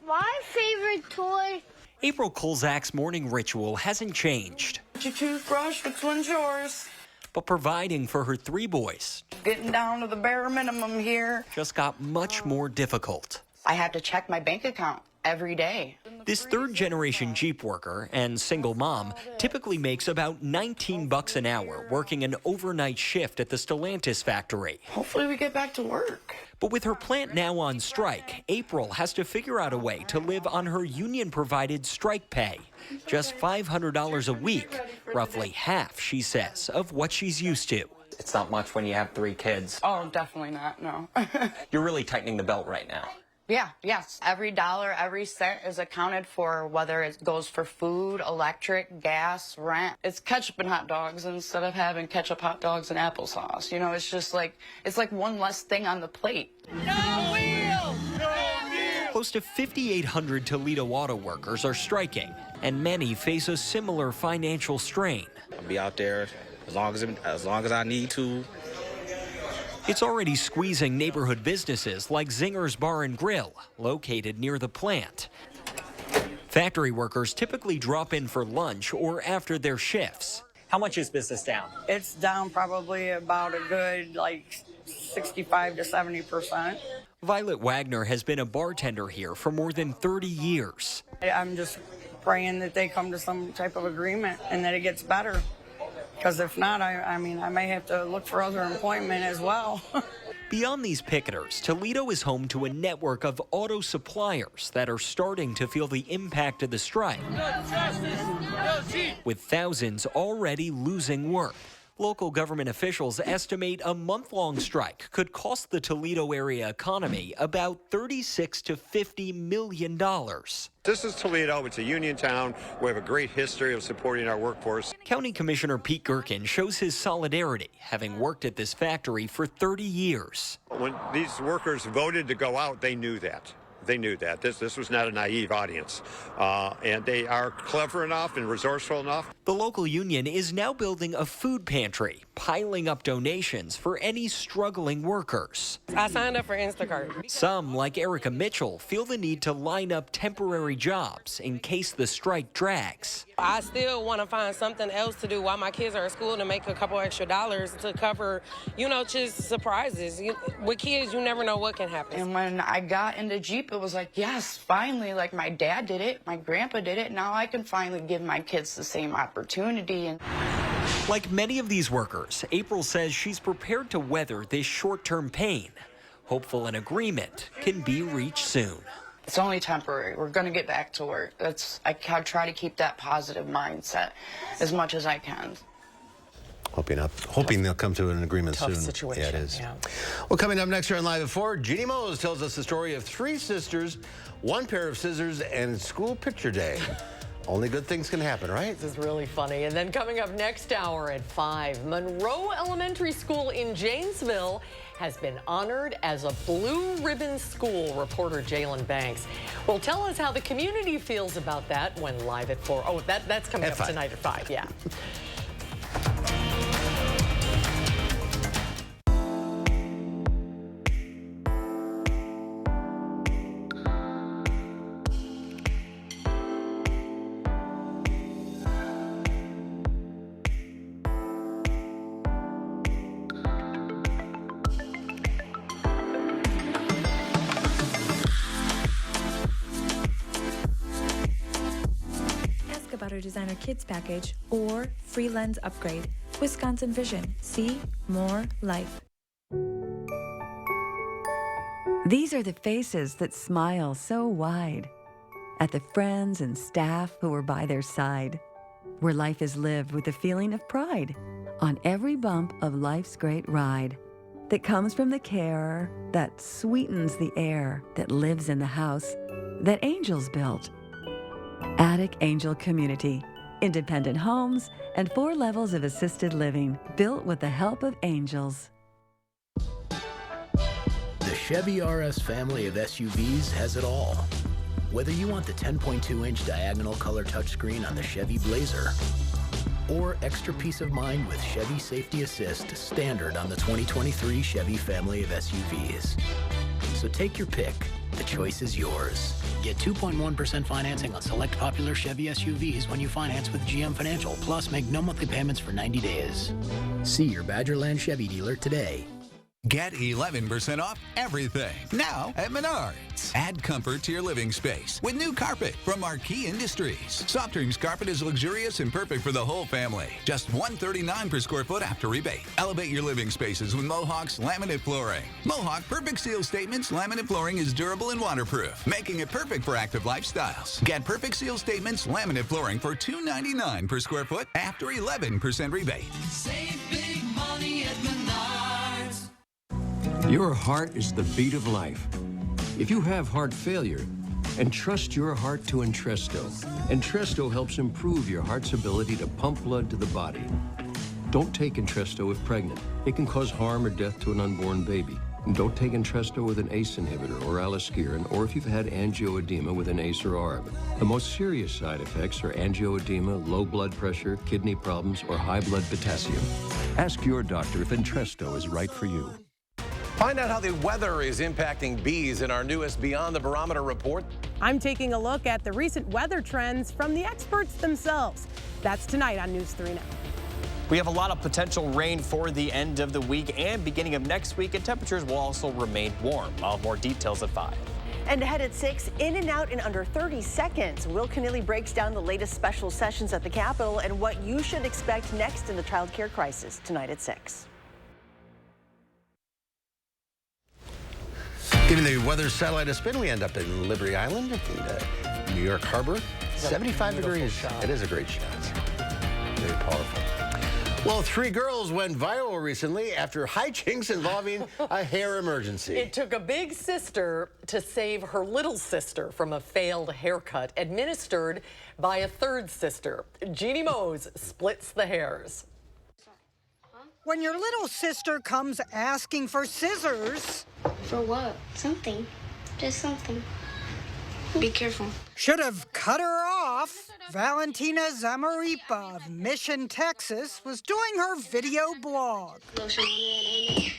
My favorite toy. April Kolzak's morning ritual hasn't changed, Your toothbrush, which one's yours? but providing for her 3 boys Getting down to the bare minimum here. just got much more difficult. I have to check my bank account every day. This third-generation Jeep worker and single mom typically makes about $19 an hour working an overnight shift at the Stellantis factory. Hopefully we get back to work. But with her plant now on strike, April has to figure out a way to live on her union-provided strike pay. Just $500 a week, roughly half, she says, of what she's used to. It's not much when you have 3 kids. Oh, definitely not, no. You're really tightening the belt right now. Yeah, yes. Every dollar, every cent is accounted for, whether it goes for food, electric, gas, rent. It's ketchup and hot dogs instead of having ketchup, hot dogs, and applesauce. You know, it's just like, it's like one less thing on the plate. No wheels! No wheels! Close to 5,800 Toledo auto workers are striking, and many face a similar financial strain. I'll be out there as long as I need to. It's already squeezing neighborhood businesses like Zinger's Bar and Grill, located near the plant. Factory workers typically drop in for lunch or after their shifts. How much is business down? It's down probably about a good, 65 to 70%. Violet Wagner has been a bartender here for more than 30 years. I'm just praying that they come to some type of agreement and that it gets better. Because if not, I may have to look for other employment as well. Beyond these picketers, Toledo is home to a network of auto suppliers that are starting to feel the impact of the strike, with thousands already losing work. Local government officials estimate a month-long strike could cost the Toledo area economy about $36 to $50 million. This is Toledo. It's a union town. We have a great history of supporting our workforce. County Commissioner Pete Gherkin shows his solidarity, having worked at this factory for 30 years. When these workers voted to go out, they knew that. They knew that. This was not a naive audience. And they are clever enough and resourceful enough. The local union is now building a food pantry, piling up donations for any struggling workers. I signed up for Instacart. Some, like Erica Mitchell, feel the need to line up temporary jobs in case the strike drags. I still want to find something else to do while my kids are at school to make a couple extra dollars to cover, just surprises. With kids, you never know what can happen. And when I got into Jeep, it was like, yes, finally, like my dad did it, my grandpa did it. Now I can finally give my kids the same opportunity. And like many of these workers, April says she's prepared to weather this short-term pain, hopeful an agreement can be reached soon. It's only temporary. We're going to get back to work. I try to keep that positive mindset as much as I can. Hoping they'll come to an agreement soon. Tough situation. Yeah, it is. Yeah. Well, coming up next here on Live at 4, Jeannie Mose tells us the story of 3 sisters, 1 pair of scissors, and school picture day. Only good things can happen, right? This is really funny. And then coming up next hour at 5, Monroe Elementary School in Janesville has been honored as a blue ribbon school. Reporter Jalen Banks will tell us how the community feels about that when Live at 4. Oh, that's coming up tonight at 5, yeah. About our Designer Kids package or free lens upgrade. Wisconsin Vision. See more life. These are the faces that smile so wide at the friends and staff who are by their side, where life is lived with a feeling of pride on every bump of life's great ride. that comes from the care that sweetens the air that lives in the house that angels built. Attic Angel Community. Independent homes and 4 levels of assisted living built with the help of angels. The Chevy RS family of SUVs has it all. Whether you want the 10.2-inch diagonal color touchscreen on the Chevy Blazer or extra peace of mind with Chevy Safety Assist standard on the 2023 Chevy family of SUVs. So take your pick. The choice is yours. Get 2.1% financing on select popular Chevy SUVs when you finance with GM Financial. Plus, make no monthly payments for 90 days. See your Badgerland Chevy dealer today. Get 11% off everything now at Menards. Add comfort to your living space with new carpet from Marquee Industries. Soft Dreams carpet is luxurious and perfect for the whole family. Just $139 per square foot after rebate. Elevate your living spaces with Mohawk's laminate flooring. Mohawk Perfect Seal Statements laminate flooring is durable and waterproof, making it perfect for active lifestyles. Get Perfect Seal Statements laminate flooring for $299 per square foot after 11% rebate. Save big money at Menards. Your heart is the beat of life. If you have heart failure, entrust your heart to Entresto. Entresto helps improve your heart's ability to pump blood to the body. Don't take Entresto if pregnant. It can cause harm or death to an unborn baby. And don't take Entresto with an ACE inhibitor or aliskiren, or if you've had angioedema with an ACE or ARB. The most serious side effects are angioedema, low blood pressure, kidney problems, or high blood potassium. Ask your doctor if Entresto is right for you. Find out how the weather is impacting bees in our newest Beyond the Barometer report. I'm taking a look at the recent weather trends from the experts themselves. That's tonight on News 3 Now. We have a lot of potential rain for the end of the week and beginning of next week, and temperatures will also remain warm. I'll have more details at 5. And ahead at 6, in and out in under 30 seconds. Will Keneally breaks down the latest special sessions at the Capitol and what you should expect next in the child care crisis tonight at 6. Giving the weather satellite a spin, we end up in Liberty Island, in New York Harbor. 75 degrees. Shot. It is a great shot. Very powerful. Well, 3 girls went viral recently after hijinks involving a hair emergency. It took a big sister to save her little sister from a failed haircut administered by a third sister. Jeannie Mose splits the hairs. When your little sister comes asking for scissors... For what? Something. Just something. Be careful. Should have cut her off. Valentina Zamaripa of Mission, Texas, was doing her video blog. Denise,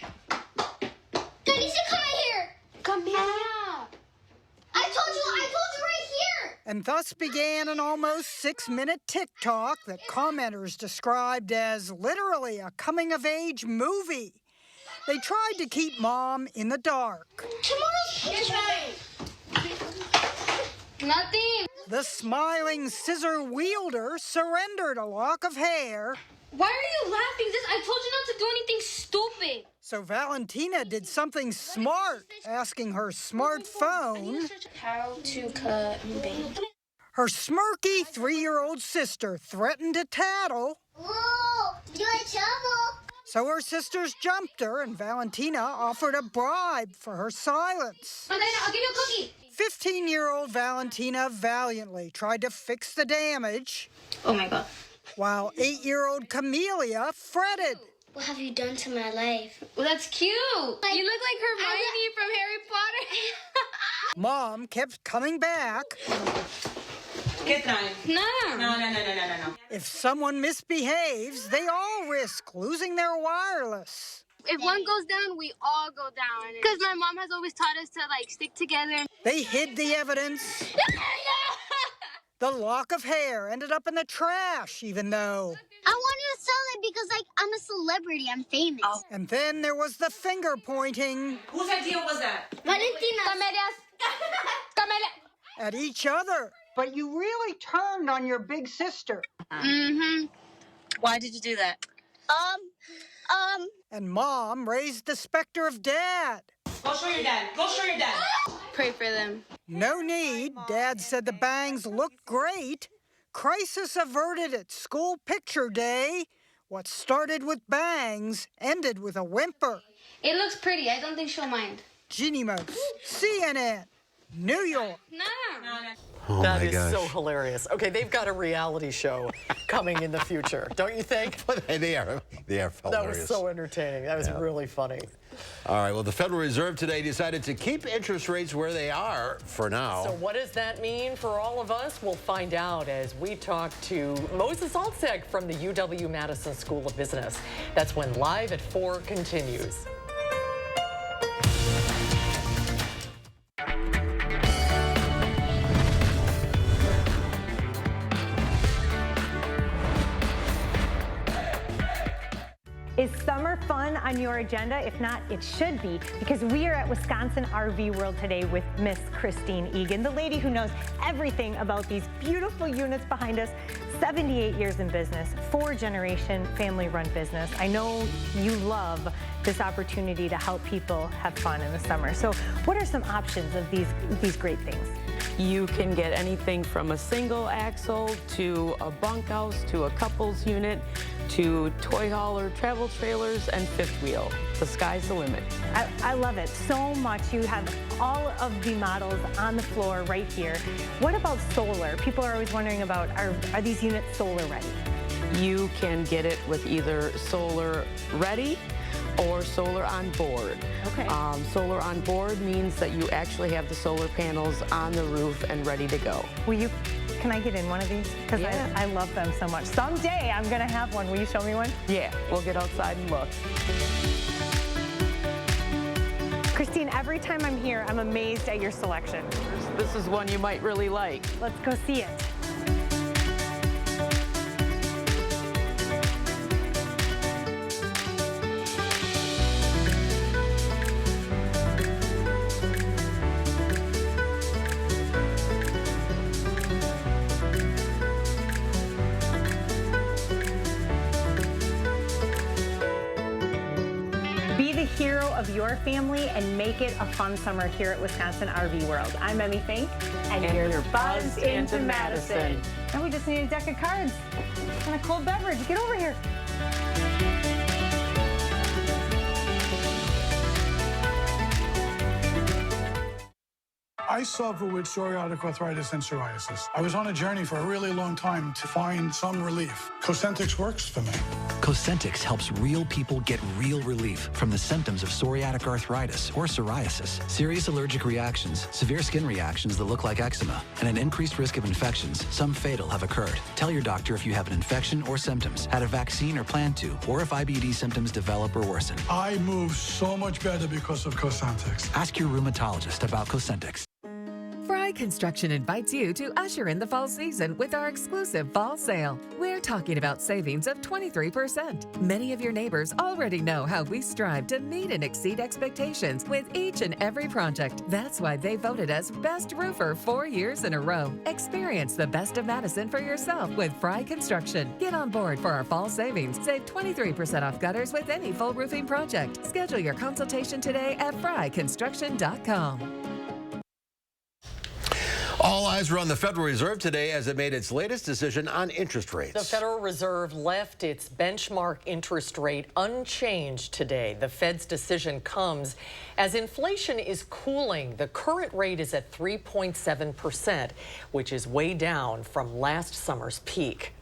come right here. Come here. I told you right here. And thus began an almost 6-minute TikTok that commenters described as literally a coming-of-age movie. They tried to keep Mom in the dark. Tomorrow's nothing. The smiling scissor wielder surrendered a lock of hair. Why are you laughing? I told you not to do anything stupid. So Valentina did something smart, asking her smartphone how to cut bangs. Her smirky 3-year-old sister threatened to tattle. Whoa, you're in trouble. So her sisters jumped her, and Valentina offered a bribe for her silence. I'll give you a cookie. 15-year-old Valentina valiantly tried to fix the damage. Oh my God. While 8-year-old Camellia fretted. What have you done to my life? Well, that's cute. You look like Hermione from Harry Potter. Mom kept coming back. No. If someone misbehaves, they all risk losing their wireless. If one goes down, we all go down. Because my mom has always taught us to, stick together. They hid the evidence. The lock of hair ended up in the trash, even though... I wanted to sell it because, I'm a celebrity. I'm famous. Oh. And then there was the finger pointing. Whose idea was that? Valentina. At each other. But you really turned on your big sister. Mm-hmm. Why did you do that? And Mom raised the specter of Dad. Go show your dad. Pray for them. No need. Dad said the bangs looked great. Crisis averted at school picture day. What started with bangs ended with a whimper. It looks pretty. I don't think she'll mind. Jeannie Mose, CNN, New York. Oh That my is gosh. so hilarious. Okay, they've got a reality show coming in the future, don't you think? They are hilarious. That was so entertaining. That was really funny. All right, well, the Federal Reserve today decided to keep interest rates where they are for now. So what does that mean for all of us? We'll find out as we talk to Moses Altsek from the UW-Madison School of Business. That's when Live at 4 continues. Is summer fun on your agenda? If not, it should be, because we are at Wisconsin RV World today with Miss Christine Egan, the lady who knows everything about these beautiful units behind us. 78 years in business, 4-generation family-run business. I know you love this opportunity to help people have fun in the summer. So what are some options of these great things? You can get anything from a single axle to a bunkhouse to a couples unit to toy hauler, travel trailers, and fifth wheel. The sky's the limit. I love it so much. You have all of the models on the floor right here. What about solar? People are always wondering about, are these units solar ready? You can get it with either solar ready or solar on board. Okay. Solar on board means that you actually have the solar panels on the roof and ready to go. Can I get in one of these? Because Yeah. I love them so much. Someday I'm gonna have one. Will you show me one? Yeah, we'll get outside and look. Christine, every time I'm here, I'm amazed at your selection. This is one you might really like. Let's go see it. Be the hero of your family and make it a fun summer here at Wisconsin RV World. I'm Emmy Fink, and you're buzzed into Madison. And we just need a deck of cards and a cold beverage. Get over here. I suffer with psoriatic arthritis and psoriasis. I was on a journey for a really long time to find some relief. Cosentix works for me. Cosentix helps real people get real relief from the symptoms of psoriatic arthritis or psoriasis, serious allergic reactions, severe skin reactions that look like eczema, and an increased risk of infections, some fatal, have occurred. Tell your doctor if you have an infection or symptoms, had a vaccine or plan to, or if IBD symptoms develop or worsen. I move so much better because of Cosentix. Ask your rheumatologist about Cosentix. Fry Construction invites you to usher in the fall season with our exclusive fall sale. We're talking about savings of 23%. Many of your neighbors already know how we strive to meet and exceed expectations with each and every project. That's why they voted us Best Roofer 4 years in a row. Experience the best of Madison for yourself with Fry Construction. Get on board for our fall savings. Save 23% off gutters with any full roofing project. Schedule your consultation today at fryconstruction.com. All eyes were on the Federal Reserve today as it made its latest decision on interest rates. The Federal Reserve left its benchmark interest rate unchanged today. The Fed's decision comes as inflation is cooling. The current rate is at 3.7%, which is way down from last summer's peak.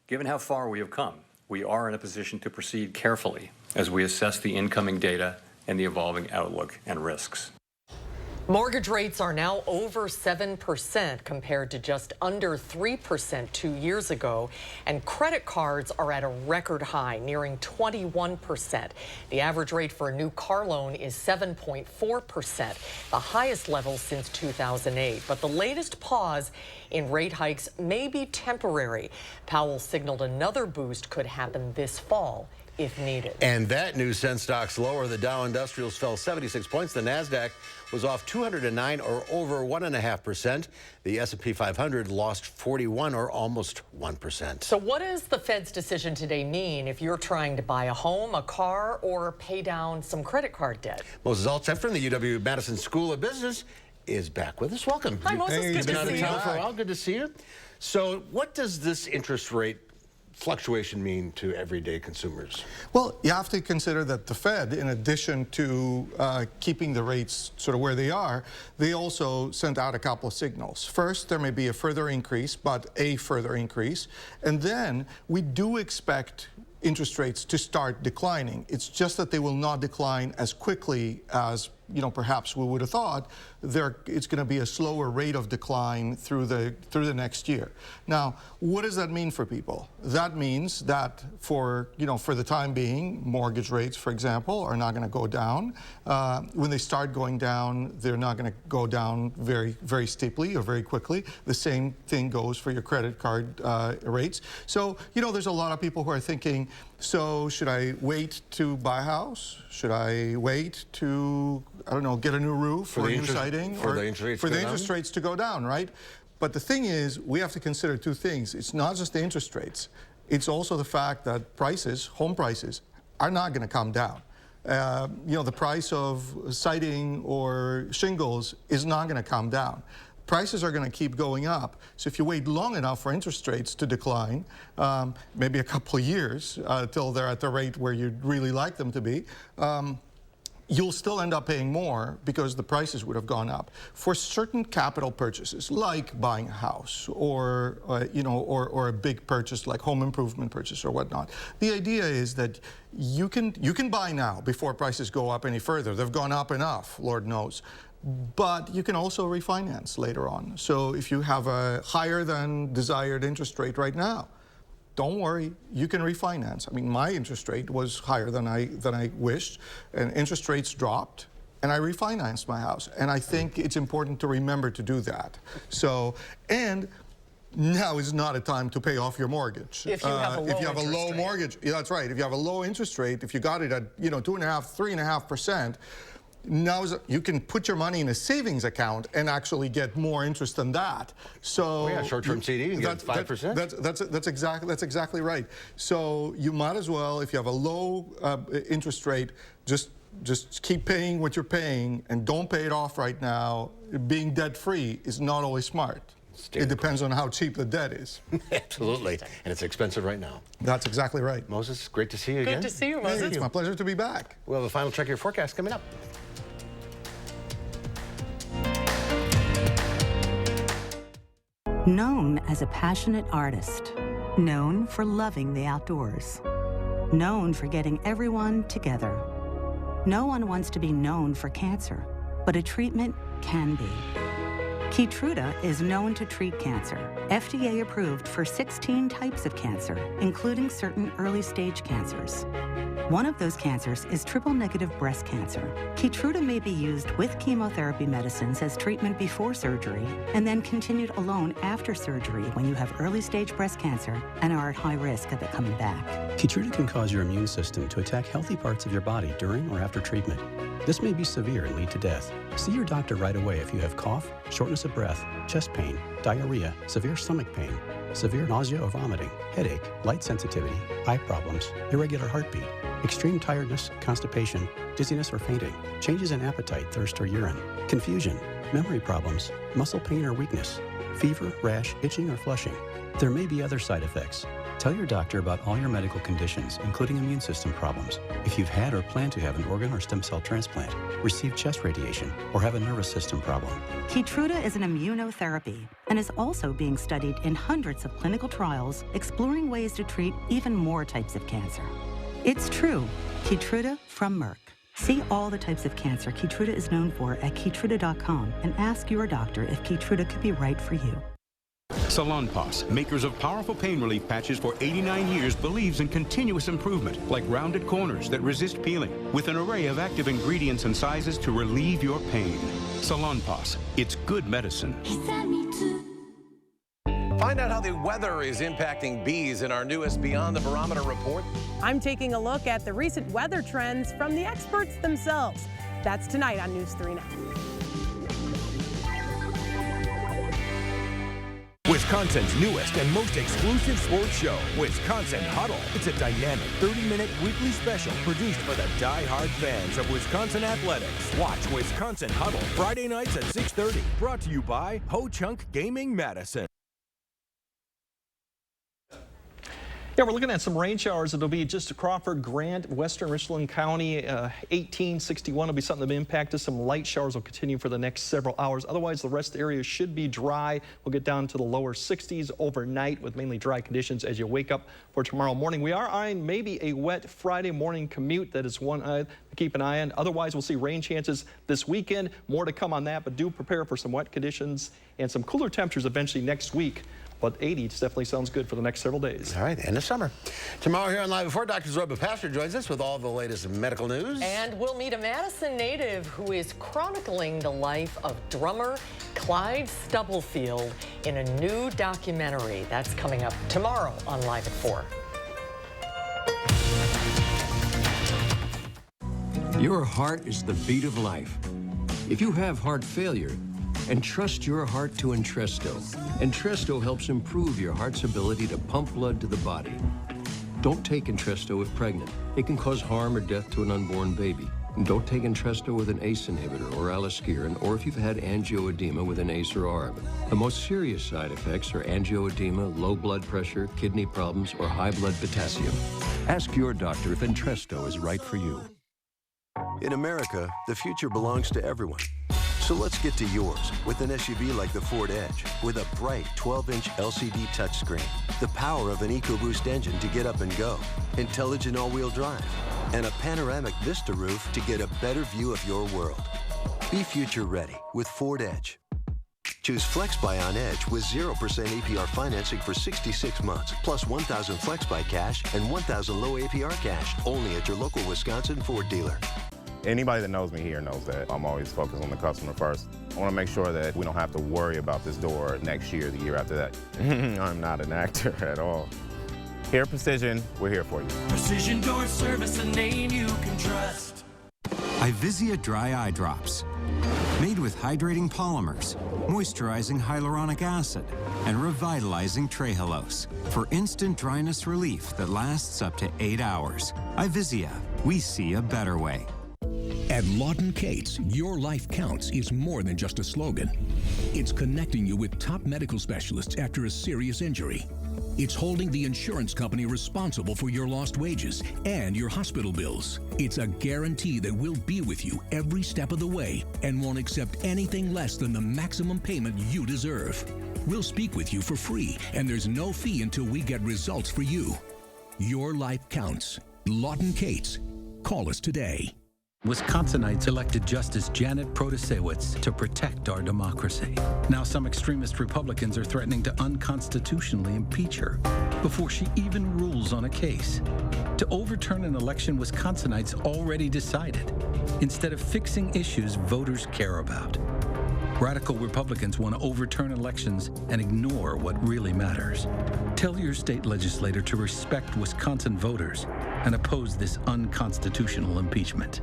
Given how far we have come, we are in a position to proceed carefully as we assess the incoming data and the evolving outlook and risks. Mortgage rates are now over 7% compared to just under 3% 2 years ago, and credit cards are at a record high, nearing 21%. The average rate for a new car loan is 7.4%, the highest level since 2008. But the latest pause in rate hikes may be temporary. Powell signaled another boost could happen this fall if needed. And that news sent stocks lower. The Dow Industrials fell 76 points. The NASDAQ was off 209 or over 1.5%. The S&P 500 lost 41 or almost 1%. So what does the Fed's decision today mean if you're trying to buy a home, a car, or pay down some credit card debt? Moses Altsek from the UW-Madison School of Business is back with us. Welcome. Hi, Moses. Good You've been to out see of you. town for a while. Good to see you. So what does this interest rate fluctuation mean to everyday consumers? Well, you have to consider that the Fed, in addition to keeping the rates sort of where they are, they also sent out a couple of signals. First, there may be a further increase, but a further increase. And then we do expect interest rates to start declining. It's just that they will not decline as quickly as, you know, perhaps we would have thought. It's going to be a slower rate of decline through the next year. Now, what does that mean for people? That means that for the time being, mortgage rates, for example, are not going to go down. When they start going down, they're not going to go down very, very steeply or very quickly. The same thing goes for your credit card rates. So, you know, there's a lot of people who are thinking, so should I wait to buy a house? Should I wait to, I don't know, get a new roof or a new siding? For the interest rates to go down, right? But the thing is, we have to consider two things. It's not just the interest rates. It's also the fact that prices, home prices, are not going to come down. You know, the price of siding or shingles is not going to come down. Prices are going to keep going up. So if you wait long enough for interest rates to decline, maybe a couple of years till they're at the rate where you'd really like them to be, you'll still end up paying more because the prices would have gone up. For certain capital purchases, like buying a house or or a big purchase like home improvement purchase or whatnot, the idea is that you can buy now before prices go up any further. They've gone up enough, Lord knows. But you can also refinance later on. So if you have a higher than desired interest rate right now, don't worry, you can refinance. I mean, my interest rate was higher than I wished, and interest rates dropped, and I refinanced my house. And I think it's important to remember to do that. So, and now is not a time to pay off your mortgage. If you have a low mortgage, yeah, that's right. If you have a low interest rate, if you got it at 2.5%, 3.5%. Now you can put your money in a savings account and actually get more interest than that. So short-term CD, you get 5%. That's exactly right. So you might as well, if you have a low interest rate, just keep paying what you're paying and don't pay it off right now. Being debt-free is not always smart. It depends on how cheap the debt is. Absolutely. And it's expensive right now. That's exactly right. Moses, great to see you again. Good to see you, Moses. It's my pleasure to be back. We'll have a final check of your forecast coming up. Known as a passionate artist, known for loving the outdoors, known for getting everyone together. No one wants to be known for cancer, but a treatment can be. Keytruda is known to treat cancer, FDA approved for 16 types of cancer, including certain early-stage cancers. One of those cancers is triple-negative breast cancer. Keytruda may be used with chemotherapy medicines as treatment before surgery and then continued alone after surgery when you have early-stage breast cancer and are at high risk of it coming back. Keytruda can cause your immune system to attack healthy parts of your body during or after treatment. This may be severe and lead to death. See your doctor right away if you have cough, shortness of breath, chest pain, diarrhea, severe stomach pain, severe nausea or vomiting, headache, light sensitivity, eye problems, irregular heartbeat, extreme tiredness, constipation, dizziness or fainting, changes in appetite, thirst or urine, confusion, memory problems, muscle pain or weakness, fever, rash, itching or flushing. There may be other side effects. Tell your doctor about all your medical conditions, including immune system problems. If you've had or plan to have an organ or stem cell transplant, receive chest radiation, or have a nervous system problem. Keytruda is an immunotherapy and is also being studied in hundreds of clinical trials exploring ways to treat even more types of cancer. It's true, Keytruda from Merck. See all the types of cancer Keytruda is known for at Keytruda.com and ask your doctor if Keytruda could be right for you. Salonpas, makers of powerful pain relief patches for 89 years, believes in continuous improvement, like rounded corners that resist peeling, with an array of active ingredients and sizes to relieve your pain. Salonpas, it's good medicine. Find out how the weather is impacting bees in our newest Beyond the Barometer report. I'm taking a look at the recent weather trends from the experts themselves. That's tonight on News 3 Now. Wisconsin's newest and most exclusive sports show, Wisconsin Huddle. It's a dynamic 30-minute weekly special produced for the die-hard fans of Wisconsin athletics. Watch Wisconsin Huddle Friday nights at 6:30. Brought to you by Ho Chunk Gaming Madison. Yeah, we're looking at some rain showers. It'll be just Crawford, Grant, western Richland County. 18, 61 will be something to impact us. Some light showers will continue for the next several hours. Otherwise, the rest of the area should be dry. We'll get down to the lower 60s overnight with mainly dry conditions as you wake up for tomorrow morning. We are eyeing maybe a wet Friday morning commute. That is one to keep an eye on. Otherwise, we'll see rain chances this weekend. More to come on that, but do prepare for some wet conditions and some cooler temperatures eventually next week. But 80 definitely sounds good for the next several days. All right, end of summer. Tomorrow here on Live Before, Dr. Zorba Pastor joins us with all the latest medical news. And we'll meet a Madison native who is chronicling the life of drummer Clyde Stubblefield in a new documentary. That's coming up tomorrow on Live at 4. Your heart is the beat of life. If you have heart failure, entrust your heart to Entresto. Entresto helps improve your heart's ability to pump blood to the body. Don't take Entresto if pregnant. It can cause harm or death to an unborn baby. And don't take Entresto with an ACE inhibitor or aliskiren, or if you've had angioedema with an ACE or ARB. The most serious side effects are angioedema, low blood pressure, kidney problems, or high blood potassium. Ask your doctor if Entresto is right for you. In America, the future belongs to everyone. So let's get to yours with an SUV like the Ford Edge with a bright 12-inch LCD touchscreen, the power of an EcoBoost engine to get up and go, intelligent all-wheel drive, and a panoramic Vista roof to get a better view of your world. Be future ready with Ford Edge. Choose FlexBuy on Edge with 0% APR financing for 66 months, plus $1,000 FlexBuy cash and $1,000 low APR cash, only at your local Wisconsin Ford dealer. Anybody that knows me here knows that I'm always focused on the customer first. I want to make sure that we don't have to worry about this door next year, the year after that. I'm not an actor at all. Here at Precision, we're here for you. Precision Door Service, a name you can trust. Ivisia Dry Eye Drops. Made with hydrating polymers, moisturizing hyaluronic acid, and revitalizing trehalose for instant dryness relief that lasts up to 8 hours. Ivisia, we see a better way. At Lawton Cates, your life counts is more than just a slogan. It's connecting you with top medical specialists after a serious injury. It's holding the insurance company responsible for your lost wages and your hospital bills. It's a guarantee that we'll be with you every step of the way and won't accept anything less than the maximum payment you deserve. We'll speak with you for free, and there's no fee until we get results for you. Your life counts. Lawton Cates. Call us today. Wisconsinites elected Justice Janet Protasewicz to protect our democracy. Now some extremist Republicans are threatening to unconstitutionally impeach her before she even rules on a case. To overturn an election Wisconsinites already decided, instead of fixing issues voters care about. Radical Republicans want to overturn elections and ignore what really matters. Tell your state legislator to respect Wisconsin voters and oppose this unconstitutional impeachment.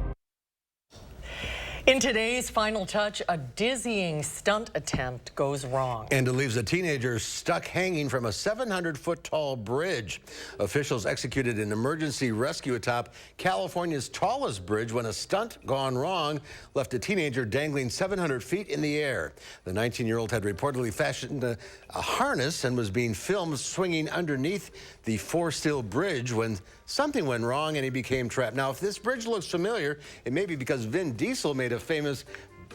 In today's Final Touch, a dizzying stunt attempt goes wrong. And it leaves a teenager stuck hanging from a 700-foot-tall bridge. Officials executed an emergency rescue atop California's tallest bridge when a stunt gone wrong left a teenager dangling 700 feet in the air. The 19-year-old had reportedly fashioned a harness and was being filmed swinging underneath the four-steel bridge when something went wrong and he became trapped. Now, if this bridge looks familiar, it may be because Vin Diesel made a famous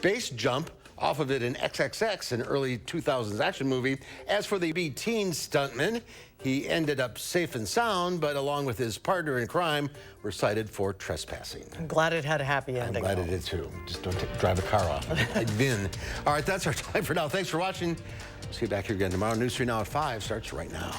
base jump off of it in XXX, an early 2000s action movie. As for the teen stuntman, he ended up safe and sound, but along with his partner in crime, were cited for trespassing. I'm glad it had a happy ending. I'm glad it did too. Just don't drive a car off. Vin. All right, that's our time for now. Thanks for watching. See you back here again tomorrow. News 3 Now at 5 starts right now.